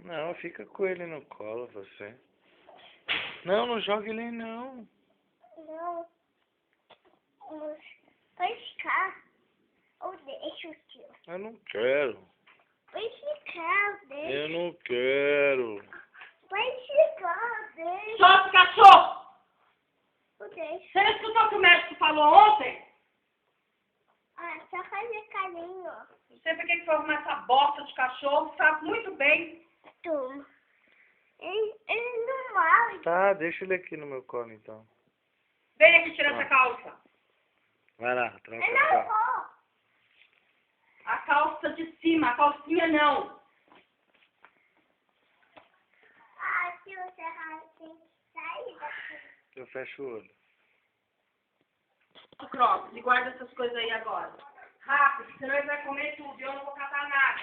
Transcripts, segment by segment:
Não, fica com ele no colo, você. Não, não joga ele aí, não. Não. Pode ficar. Ou deixa o tio. Eu não quero. Pode ficar, deixa. Eu não quero. Pode ficar, deixa. Solta, cachorro! O deixa. Você não escutou o que o médico falou ontem? Ah, só fazer carinho. Não sei pra que foi arrumar essa bosta de cachorro, sabe muito bem. Toma. Ele não morre. Tá, deixa ele aqui no meu colo, então. Vem aqui tirar essa calça. Vai lá, troca Eu a não calça. vou. A calça de cima, a calcinha não. Ah, se você tem que sair daqui. Eu fecho o olho. Crocs, e guarda essas coisas aí agora. Rápido, senão ele vai comer tudo e eu não vou catar nada.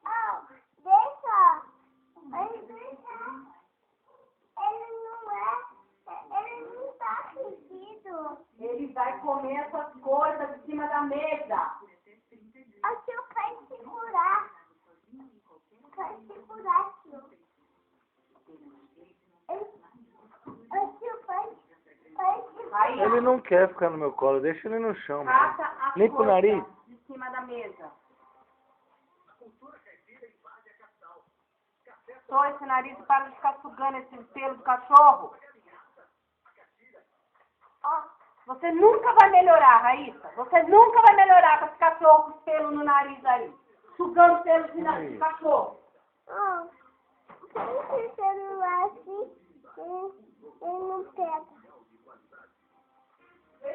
Oh, deixa. Ele deixa. Ele não tá sentido. Ele vai comer essas coisas de cima da mesa. O tio vai segurar. Vai segurar, tio. O tio vai segurar. Aí, Ele não quer ficar no meu colo, deixa ele no chão, mano. cata as Limpa o coisas nariz. de cima da mesa. Só esse nariz para de ficar sugando esse pelo do cachorro. Ó, Você nunca vai melhorar, Raíssa. Você nunca vai melhorar com esse cachorro com os pelos no nariz aí. Sugando pelos de nariz do cachorro. ó. Se esse celular assim, ele não pega. Ah,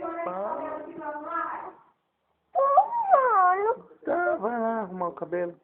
Mano. tá, vai lá arrumar o cabelo.